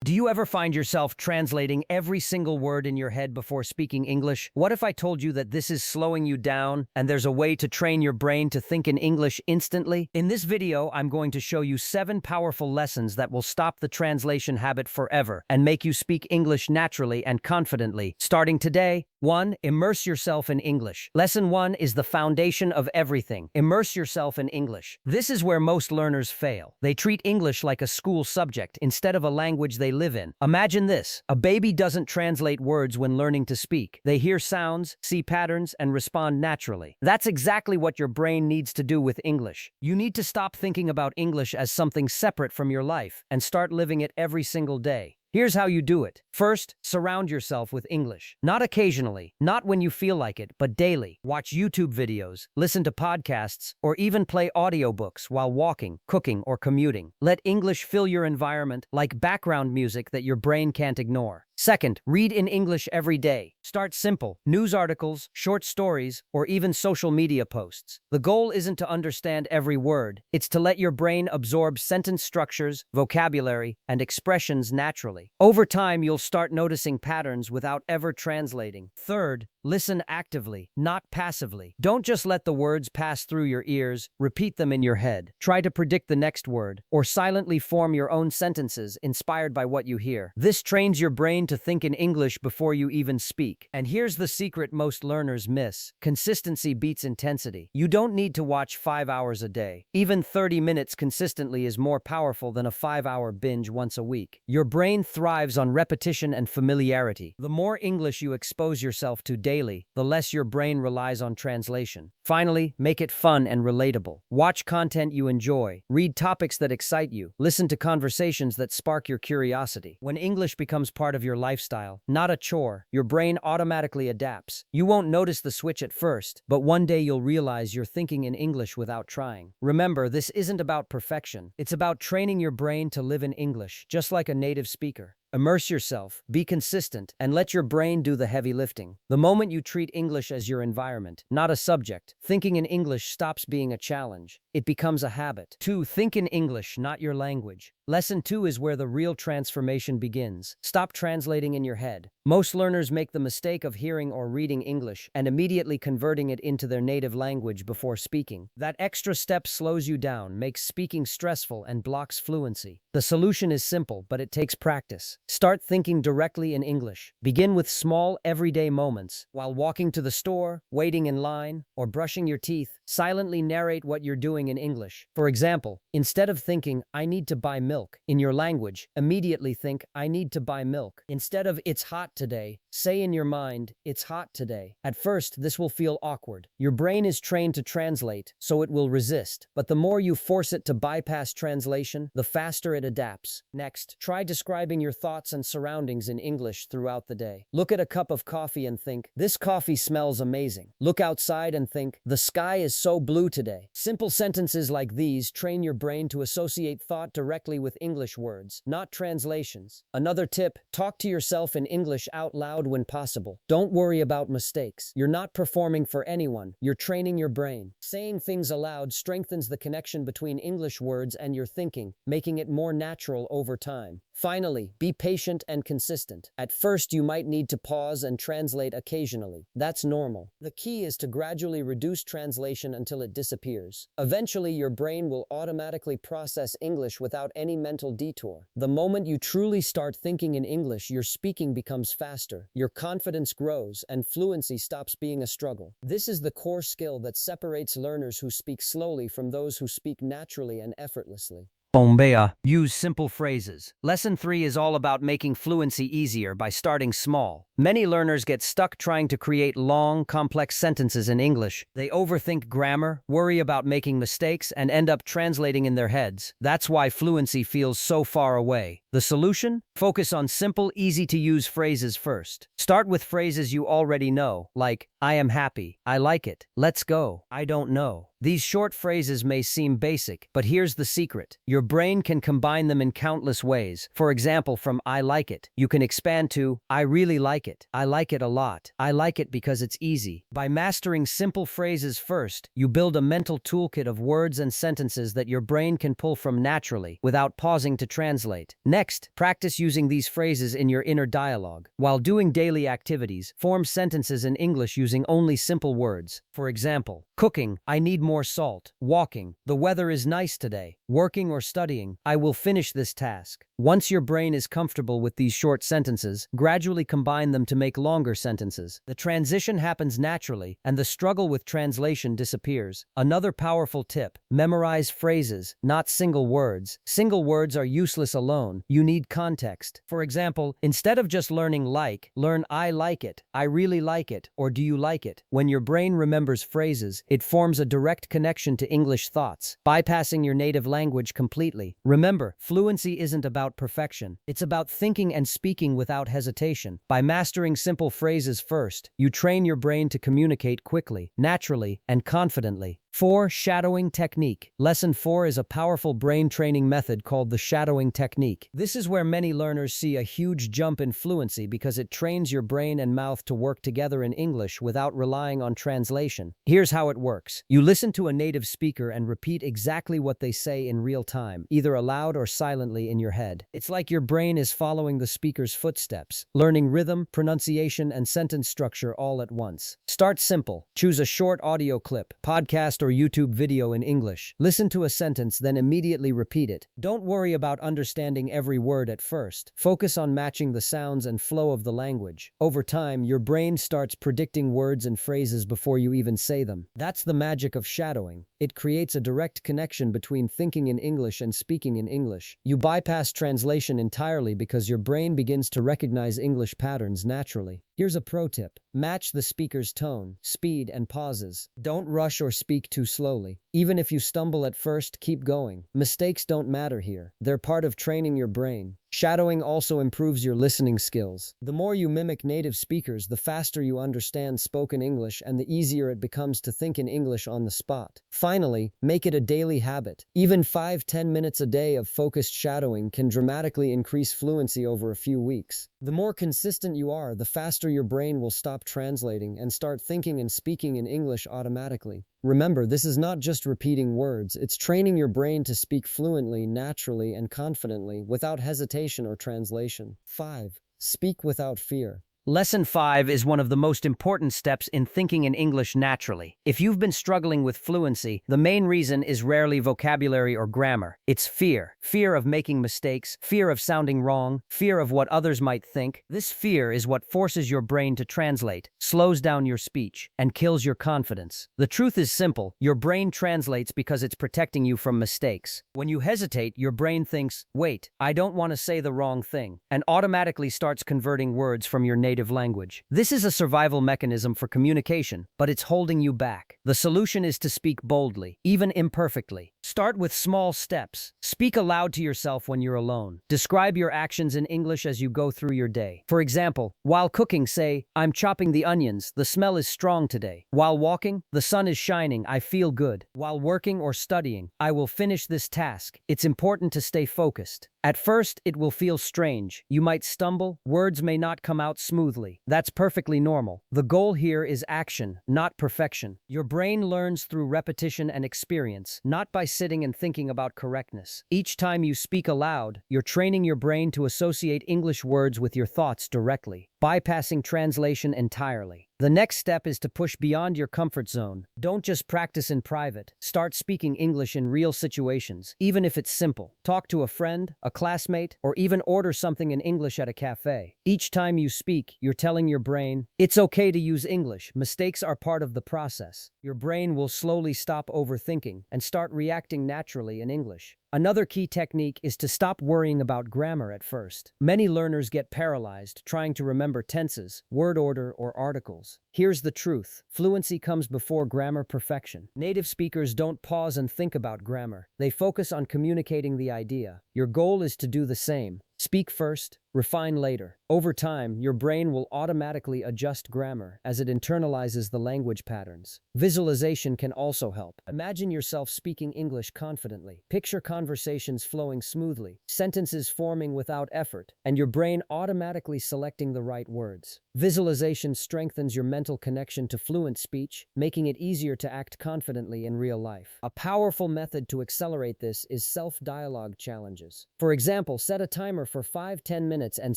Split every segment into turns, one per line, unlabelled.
Do you ever find yourself translating every single word in your head before speaking English? What if I told you that this is slowing you down and there's a way to train your brain to think in English instantly? In this video, I'm going to show you 7 powerful lessons that will stop the translation habit forever and make you speak English naturally and confidently. Starting today, 1. Immerse yourself in English. Lesson 1 is the foundation of everything. Immerse yourself in English. This is where most learners fail. They treat English like a school subject instead of a language they live in. Imagine this. A baby doesn't translate words when learning to speak. They hear sounds, see patterns, and respond naturally. That's exactly what your brain needs to do with English. You need to stop thinking about English as something separate from your life and start living it every single day. Here's how you do it. First, surround yourself with English. Not occasionally, not when you feel like it, but daily. Watch YouTube videos, listen to podcasts, or even play audiobooks while walking, cooking, or commuting. Let English fill your environment like background music that your brain can't ignore. Second, read in English every day. Start simple. News articles, short stories, or even social media posts. The goal isn't to understand every word. It's to let your brain absorb sentence structures, vocabulary, and expressions naturally. Over time, you'll start noticing patterns without ever translating. Third, listen actively, not passively. Don't just let the words pass through your ears. Repeat them in your head. Try to predict the next word, or silently form your own sentences inspired by what you hear. This trains your brain to think in English before you even speak. And here's the secret most learners miss. Consistency beats intensity. You don't need to watch 5 hours a day. Even 30 minutes consistently is more powerful than a 5-hour binge once a week. Your brain thrives on repetition and familiarity. The more English you expose yourself to daily, the less your brain relies on translation. Finally, make it fun and relatable. Watch content you enjoy. Read topics that excite you. Listen to conversations that spark your curiosity. When English becomes part of your lifestyle, not a chore, your brain automatically adapts. You won't notice the switch at first, but one day you'll realize you're thinking in English without trying. Remember, this isn't about perfection. It's about training your brain to live in English, just like a native speaker. Immerse yourself, be consistent, and let your brain do the heavy lifting. The moment you treat English as your environment, not a subject, thinking in English stops being a challenge. It becomes a habit. 2. Think in English, not your language. Lesson 2 is where the real transformation begins. Stop translating in your head. Most learners make the mistake of hearing or reading English and immediately converting it into their native language before speaking. That extra step slows you down, makes speaking stressful, and blocks fluency. The solution is simple, but it takes practice. Start thinking directly in English. Begin with small, everyday moments. While walking to the store, waiting in line, or brushing your teeth, silently narrate what you're doing in English. For example, instead of thinking, "I need to buy milk," in your language, immediately think, "I need to buy milk." Instead of "It's hot today," say in your mind, "It's hot today." At first, this will feel awkward. Your brain is trained to translate, so it will resist. But the more you force it to bypass translation, the faster it adapts. Next, try describing your thoughts and surroundings in English throughout the day. Look at a cup of coffee and think, "This coffee smells amazing." Look outside and think, "The sky is so blue today." Simple sentences like these train your brain to associate thought directly with English words, not translations. Another tip, talk to yourself in English out loud when possible. Don't worry about mistakes. You're not performing for anyone. You're training your brain. Saying things aloud strengthens the connection between English words and your thinking, making it more natural over time. Finally, be patient and consistent. At first, you might need to pause and translate occasionally. That's normal. The key is to gradually reduce translation until it disappears. Eventually, your brain will automatically process English without any mental detour. The moment you truly start thinking in English, your speaking becomes faster, your confidence grows, and fluency stops being a struggle. This is the core skill that separates learners who speak slowly from those who speak naturally and effortlessly. Bombea. Use simple phrases. Lesson 3 is all about making fluency easier by starting small. Many learners get stuck trying to create long, complex sentences in English. They overthink grammar, worry about making mistakes, and end up translating in their heads. That's why fluency feels so far away. The solution? Focus on simple, easy-to-use phrases first. Start with phrases you already know, like, "I am happy," "I like it," "Let's go," "I don't know." These short phrases may seem basic, but here's the secret. Your Your brain can combine them in countless ways. For example, from I like it, you can expand to I really like it. I like it a lot. I like it because it's easy. By mastering simple phrases first, you build a mental toolkit of words and sentences that your brain can pull from naturally without pausing to translate. Next, practice using these phrases in your inner dialogue. While doing daily activities, form sentences in English using only simple words. For example, cooking, I need more salt. Walking, the weather is nice today. Working or studying, I will finish this task. Once your brain is comfortable with these short sentences, gradually combine them to make longer sentences. The transition happens naturally, and the struggle with translation disappears. Another powerful tip: memorize phrases, not single words. Single words are useless alone. You need context. For example, instead of just learning like, learn I like it, I really like it, or do you like it? When your brain remembers phrases, it forms a direct connection to English thoughts, bypassing your native language completely. Remember, fluency isn't about perfection. It's about thinking and speaking without hesitation. By mastering simple phrases first, you train your brain to communicate quickly, naturally, and confidently. 4. Shadowing technique. Lesson 4 is a powerful brain training method called the shadowing technique. This is where many learners see a huge jump in fluency because it trains your brain and mouth to work together in English without relying on translation. Here's how it works. You listen to a native speaker and repeat exactly what they say in real time, either aloud or silently in your head. It's like your brain is following the speaker's footsteps, learning rhythm, pronunciation, and sentence structure all at once. Start simple. Choose a short audio clip, podcast, or YouTube video in English. Listen to a sentence, then immediately repeat it. Don't worry about understanding every word at first. Focus on matching the sounds and flow of the language. Over time, your brain starts predicting words and phrases before you even say them. That's the magic of shadowing. It creates a direct connection between thinking in English and speaking in English. You bypass translation entirely because your brain begins to recognize English patterns naturally. Here's a pro tip. Match the speaker's tone, speed, and pauses. Don't rush or speak too slowly. Even if you stumble at first, keep going. Mistakes don't matter here. They're part of training your brain. Shadowing also improves your listening skills. The more you mimic native speakers, the faster you understand spoken English and the easier it becomes to think in English on the spot. Finally, make it a daily habit. Even 5-10 minutes a day of focused shadowing can dramatically increase fluency over a few weeks. The more consistent you are, the faster your brain will stop translating and start thinking and speaking in English automatically. Remember, this is not just repeating words, it's training your brain to speak fluently, naturally, and confidently, without hesitation or translation. 5. Speak without fear. Lesson 5 is one of the most important steps in thinking in English naturally. If you've been struggling with fluency, the main reason is rarely vocabulary or grammar. It's fear. Fear of making mistakes, fear of sounding wrong, fear of what others might think. This fear is what forces your brain to translate, slows down your speech, and kills your confidence. The truth is simple. Your brain translates because it's protecting you from mistakes. When you hesitate, your brain thinks, wait, I don't want to say the wrong thing, and automatically starts converting words from your native language. This is a survival mechanism for communication, but it's holding you back. The solution is to speak boldly, even imperfectly. Start with small steps. Speak aloud to yourself when you're alone. Describe your actions in English as you go through your day. For example, while cooking, say, I'm chopping the onions, the smell is strong today. While walking, the sun is shining, I feel good. While working or studying, I will finish this task. It's important to stay focused. At first, it will feel strange. You might stumble, words may not come out smoothly. That's perfectly normal. The goal here is action, not perfection. Your brain learns through repetition and experience, not by sitting and thinking about correctness. Each time you speak aloud, you're training your brain to associate English words with your thoughts directly, bypassing translation entirely. The next step is to push beyond your comfort zone. Don't just practice in private. Start speaking English in real situations, even if it's simple. Talk to a friend, a classmate, or even order something in English at a cafe. Each time you speak, you're telling your brain, it's okay to use English. Mistakes are part of the process. Your brain will slowly stop overthinking and start reacting naturally in English. Another key technique is to stop worrying about grammar at first. Many learners get paralyzed trying to remember tenses, word order, or articles. Here's the truth. Fluency comes before grammar perfection. Native speakers don't pause and think about grammar. They focus on communicating the idea. Your goal is to do the same. Speak first, refine later. Over time, your brain will automatically adjust grammar as it internalizes the language patterns. Visualization can also help. Imagine yourself speaking English confidently. Picture conversations flowing smoothly, sentences forming without effort, and your brain automatically selecting the right words. Visualization strengthens your mental connection to fluent speech, making it easier to act confidently in real life. A powerful method to accelerate this is self-dialogue challenges. For example, set a timer for 5-10 minutes and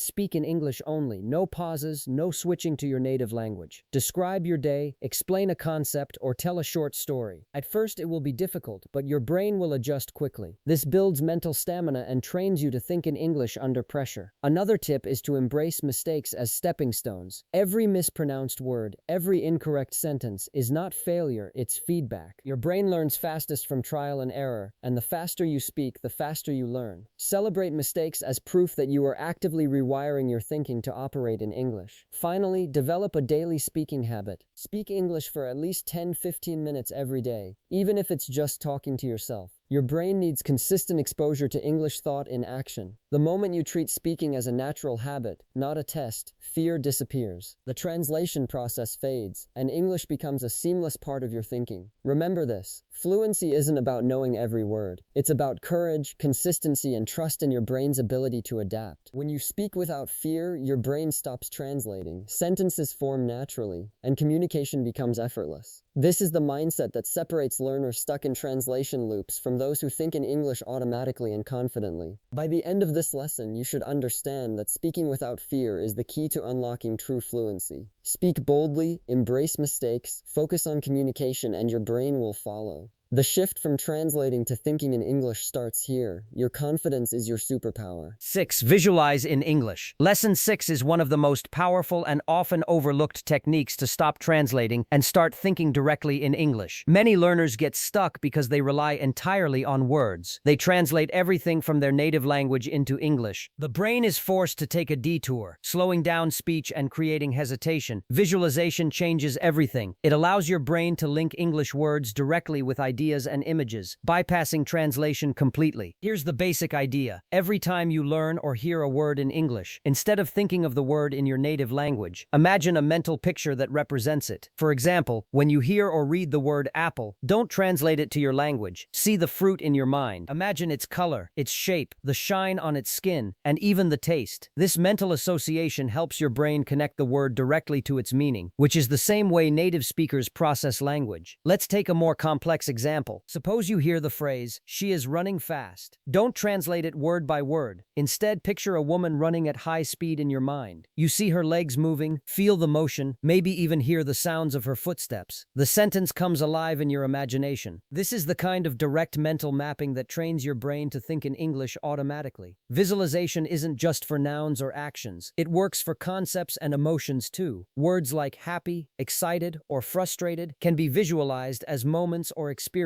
speak in English only. No pauses, no switching to your native language. Describe your day, explain a concept, or tell a short story. At first, it will be difficult, but your brain will adjust quickly. This builds mental stamina and trains you to think in English under pressure. Another tip is to embrace mistakes as stepping stones. Every mispronounced word, every incorrect sentence is not failure, it's feedback. Your brain learns fastest from trial and error, and the faster you speak, the faster you learn. Celebrate mistakes as proof that you are actively rewiring your thinking to operate in English. Finally, develop a daily speaking habit. Speak English for at least 10-15 minutes every day, even if it's just talking to yourself. Your brain needs consistent exposure to English thought in action. The moment you treat speaking as a natural habit, not a test, fear disappears. The translation process fades, and English becomes a seamless part of your thinking. Remember this: fluency isn't about knowing every word. It's about courage, consistency, and trust in your brain's ability to adapt. When you speak without fear, your brain stops translating, sentences form naturally, and communication becomes effortless. This is the mindset that separates learners stuck in translation loops from those who think in English automatically and confidently. By the end of this lesson, you should understand that speaking without fear is the key to unlocking true fluency. Speak boldly, embrace mistakes, focus on communication, and your brain will follow. The shift from translating to thinking in English starts here. Your confidence is your superpower. 6. Visualize in English. Lesson 6 is one of the most powerful and often overlooked techniques to stop translating and start thinking directly in English. Many learners get stuck because they rely entirely on words. They translate everything from their native language into English. The brain is forced to take a detour, slowing down speech and creating hesitation. Visualization changes everything. It allows your brain to link English words directly with ideas and images, bypassing translation completely. Here's the basic idea. Every time you learn or hear a word in English, instead of thinking of the word in your native language, imagine a mental picture that represents it. For example, when you hear or read the word apple, don't translate it to your language. See the fruit in your mind. Imagine its color, its shape, the shine on its skin, and even the taste. This mental association helps your brain connect the word directly to its meaning, which is the same way native speakers process language. Let's take a more complex example. Suppose you hear the phrase, "She is running fast." Don't translate it word by word. Instead, picture a woman running at high speed in your mind. You see her legs moving, feel the motion, maybe even hear the sounds of her footsteps. The sentence comes alive in your imagination. This is the kind of direct mental mapping that trains your brain to think in English automatically. Visualization isn't just for nouns or actions. It works for concepts and emotions too. Words like happy, excited, or frustrated can be visualized as moments or experiences.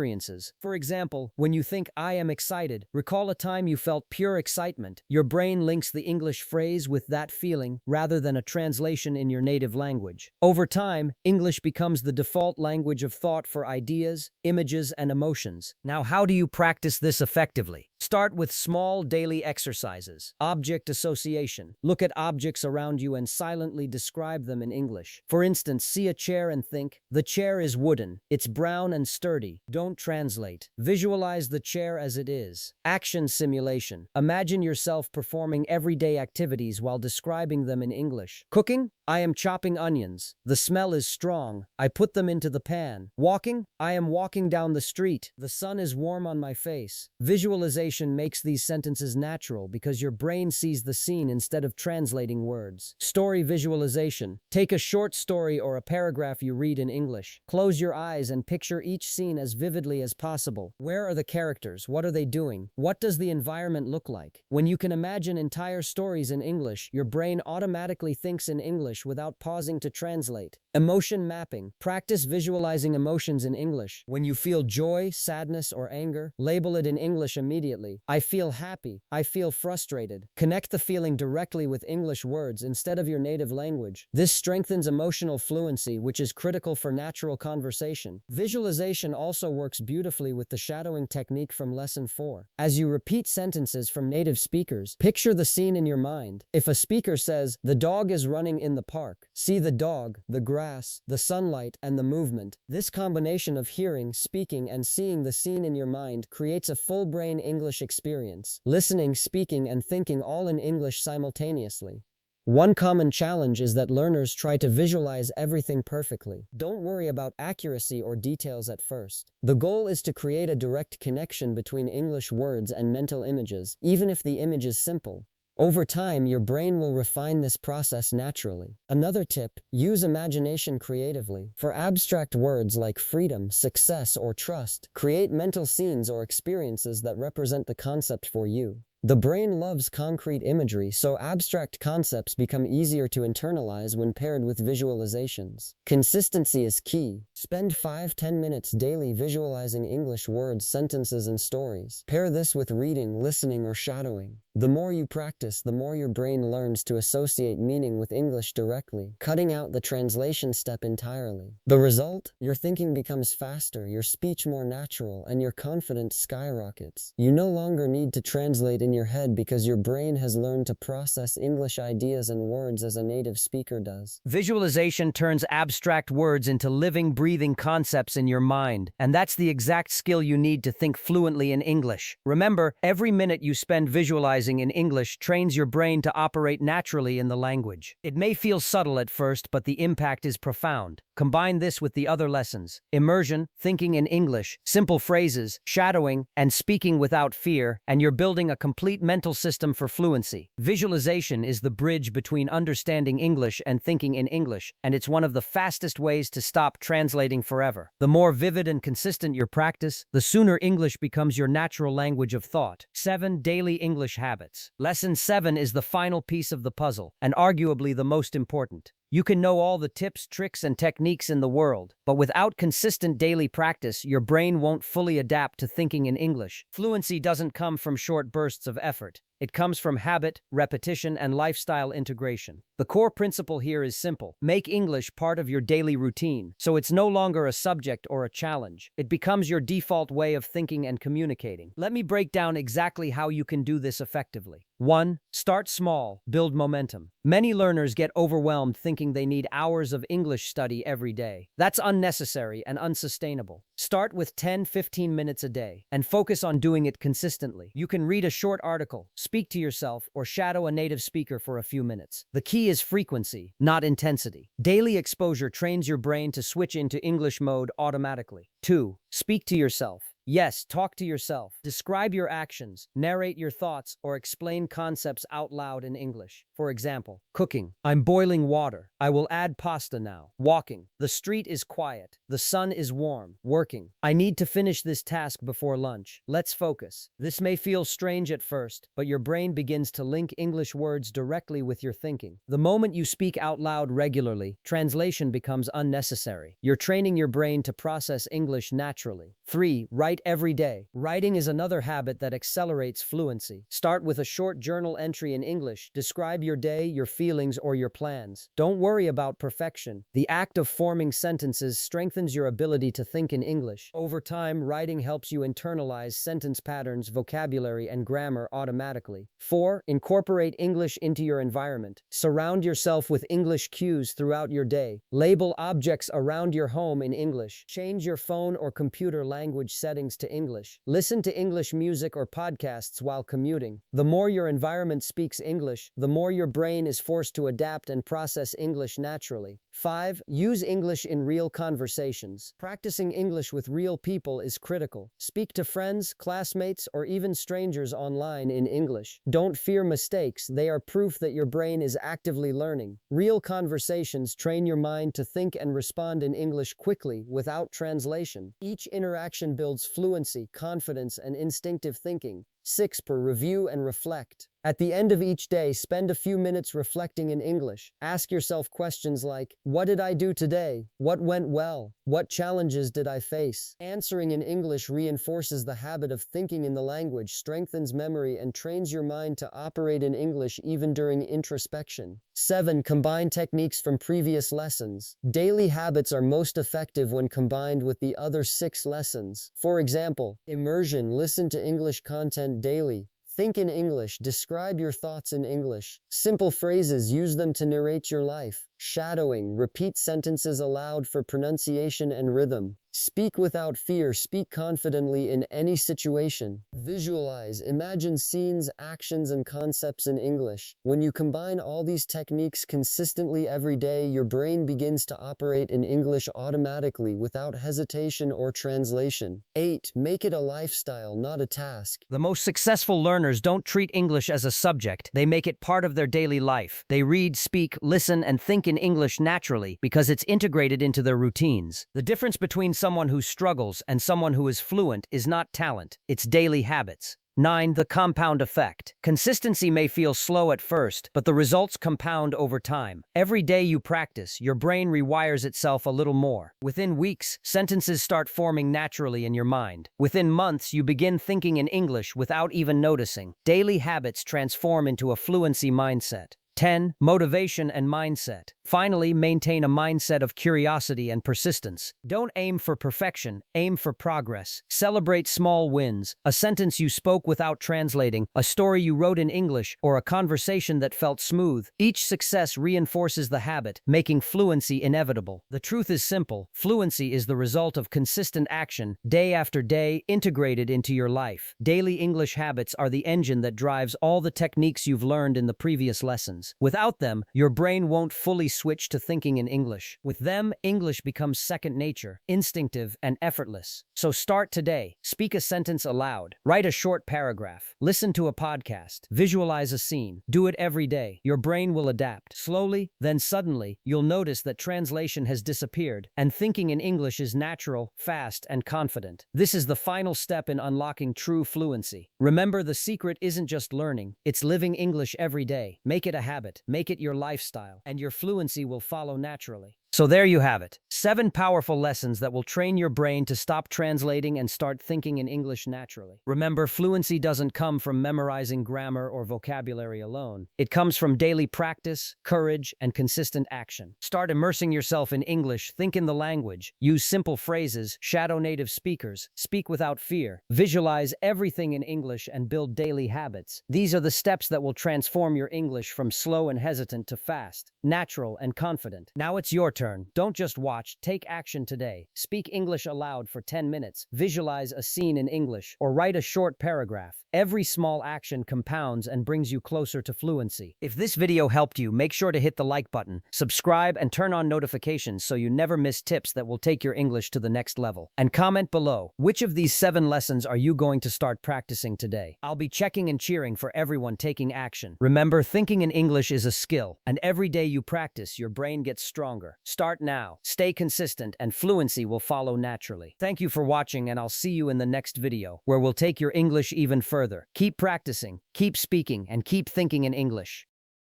For example, when you think "I am excited," recall a time you felt pure excitement. Your brain links the English phrase with that feeling rather than a translation in your native language. Over time, English becomes the default language of thought for ideas, images, and emotions. Now, how do you practice this effectively? Start with small daily exercises. Object association. Look at objects around you and silently describe them in English. For instance, see a chair and think, "The chair is wooden. It's brown and sturdy." Don't translate. Visualize the chair as it is. Action simulation. Imagine yourself performing everyday activities while describing them in English. Cooking? I am chopping onions. The smell is strong. I put them into the pan. Walking? I am walking down the street. The sun is warm on my face. Visualization makes these sentences natural because your brain sees the scene instead of translating words. Story visualization. Take a short story or a paragraph you read in English. Close your eyes and picture each scene as vividly as possible. Where are the characters? What are they doing? What does the environment look like? When you can imagine entire stories in English, your brain automatically thinks in English without pausing to translate. Emotion mapping. Practice visualizing emotions in English. When you feel joy, sadness, or anger, label it in English immediately. immediately. I feel happy. I feel frustrated. Connect the feeling directly with English words instead of your native language. This strengthens emotional fluency, which is critical for natural conversation. Visualization also works beautifully with the shadowing technique from Lesson 4. As you repeat sentences from native speakers, picture the scene in your mind. If a speaker says, "The dog is running in the park," see the dog, the grass, the sunlight, and the movement. This combination of hearing, speaking, and seeing the scene in your mind creates a full-brain English experience, listening, speaking, and thinking all in English simultaneously. One common challenge is that learners try to visualize everything perfectly. Don't worry about accuracy or details at first. The goal is to create a direct connection between English words and mental images, even if the image is simple. Over time, your brain will refine this process naturally. Another tip, use imagination creatively. For abstract words like freedom, success, or trust, create mental scenes or experiences that represent the concept for you. The brain loves concrete imagery, so abstract concepts become easier to internalize when paired with visualizations. Consistency is key. Spend 5-10 minutes daily visualizing English words, sentences, and stories. Pair this with reading, listening, or shadowing. The more you practice, the more your brain learns to associate meaning with English directly, cutting out the translation step entirely. The result? Your thinking becomes faster, your speech more natural, and your confidence skyrockets. You no longer need to translate in your head because your brain has learned to process English ideas and words as a native speaker does. Visualization turns abstract words into living, breathing concepts in your mind, and that's the exact skill you need to think fluently in English. Remember, every minute you spend visualizing in English trains your brain to operate naturally in the language. It may feel subtle at first, but the impact is profound. Combine this with the other lessons: immersion, thinking in English, simple phrases, shadowing, and speaking without fear, and you're building a complete mental system for fluency. Visualization is the bridge between understanding English and thinking in English, and it's one of the fastest ways to stop translating forever. The more vivid and consistent your practice, the sooner English becomes your natural language of thought. 7 Daily English Habits. Lesson 7 is the final piece of the puzzle, and arguably the most important. You can know all the tips, tricks, and techniques in the world, but without consistent daily practice, your brain won't fully adapt to thinking in English. Fluency doesn't come from short bursts of effort. It comes from habit, repetition, and lifestyle integration. The core principle here is simple. Make English part of your daily routine, so it's no longer a subject or a challenge. It becomes your default way of thinking and communicating. Let me break down exactly how you can do this effectively. 1. Start small, build momentum. Many learners get overwhelmed thinking they need hours of English study every day. That's unnecessary and unsustainable. Start with 10-15 minutes a day, and focus on doing it consistently. You can read a short article, speak to yourself, or shadow a native speaker for a few minutes. The key is frequency, not intensity. Daily exposure trains your brain to switch into English mode automatically. 2. Speak to yourself. Yes, talk to yourself. Describe your actions, narrate your thoughts, or explain concepts out loud in English. For example, cooking. I'm boiling water. I will add pasta now. Walking. The street is quiet. The sun is warm. Working. I need to finish this task before lunch. Let's focus. This may feel strange at first, but your brain begins to link English words directly with your thinking. The moment you speak out loud regularly, translation becomes unnecessary. You're training your brain to process English naturally. 3. Write every day. Writing is another habit that accelerates fluency. Start with a short journal entry in English. Describe your day, your feelings, or your plans. Don't worry about perfection. The act of forming sentences strengthens your ability to think in English. Over time, writing helps you internalize sentence patterns, vocabulary, and grammar automatically. 4. Incorporate English into your environment. Surround yourself with English cues throughout your day. Label objects around your home in English. Change your phone or computer language settings to English. Listen to English music or podcasts while commuting. The more your environment speaks English, the more your brain is forced to adapt and process English naturally. 5. Use English in real conversations. Practicing English with real people is critical. Speak to friends, classmates, or even strangers online in English. Don't fear mistakes. They are proof that your brain is actively learning. Real conversations train your mind to think and respond in English quickly without translation. Each interaction builds fluency, confidence, and instinctive thinking. 6. Review and reflect.
At the end of each day, spend a few minutes reflecting in English. Ask yourself questions like, what did I do today? What went well? What challenges did I face? Answering in English reinforces the habit of thinking in the language, strengthens memory, and trains your mind to operate in English even during introspection. 7. Combine techniques from previous lessons. Daily habits are most effective when combined with the other 6 lessons. For example, immersion, listen to English content daily. Think in English, describe your thoughts in English. Simple phrases, use them to narrate your life. Shadowing, repeat sentences aloud for pronunciation and rhythm. Speak without fear, speak confidently in any situation. Visualize, imagine scenes, actions, and concepts in English. When you combine all these techniques consistently every day, your brain begins to operate in English automatically without hesitation or translation. 8. Make it a lifestyle, not a task.
The most successful learners don't treat English as a subject. They make it part of their daily life. They read, speak, listen, and think in English naturally because it's integrated into their routines. The difference between someone who struggles and someone who is fluent is not talent, it's daily habits. 9. The compound effect. Consistency may feel slow at first, but the results compound over time. Every day you practice, your brain rewires itself a little more. Within weeks, sentences start forming naturally in your mind. Within months, you begin thinking in English without even noticing. Daily habits transform into a fluency mindset. 10. Motivation and mindset. Finally, maintain a mindset of curiosity and persistence. Don't aim for perfection, aim for progress. Celebrate small wins, a sentence you spoke without translating, a story you wrote in English, or a conversation that felt smooth. Each success reinforces the habit, making fluency inevitable. The truth is simple. Fluency is the result of consistent action, day after day, integrated into your life. Daily English habits are the engine that drives all the techniques you've learned in the previous lessons. Without them, your brain won't fully switch to thinking in English. With them, English becomes second nature, instinctive and effortless. So start today. Speak a sentence aloud. Write a short paragraph. Listen to a podcast. Visualize a scene. Do it every day. Your brain will adapt. Slowly, then suddenly, you'll notice that translation has disappeared, and thinking in English is natural, fast, and confident. This is the final step in unlocking true fluency. Remember, the secret isn't just learning, it's living English every day. Make it a habit. Make it your lifestyle, and your fluency will follow naturally. So there you have it. 7 powerful lessons that will train your brain to stop translating and start thinking in English naturally. Remember, fluency doesn't come from memorizing grammar or vocabulary alone. It comes from daily practice, courage, and consistent action. Start immersing yourself in English, think in the language, use simple phrases, shadow native speakers, speak without fear, visualize everything in English, and build daily habits. These are the steps that will transform your English from slow and hesitant to fast, natural, and confident. Now it's your turn. Don't just watch, take action today. Speak English aloud for 10 minutes, visualize a scene in English, or write a short paragraph. Every small action compounds and brings you closer to fluency. If this video helped you, make sure to hit the like button, subscribe, and turn on notifications so you never miss tips that will take your English to the next level. And comment below, which of these 7 lessons are you going to start practicing today? I'll be checking and cheering for everyone taking action. Remember, thinking in English is a skill, and every day you practice, your brain gets stronger. Start now, stay consistent, and fluency will follow naturally. Thank you for watching, and I'll see you in the next video, where we'll take your English even further. Keep practicing, keep speaking, and keep thinking in English.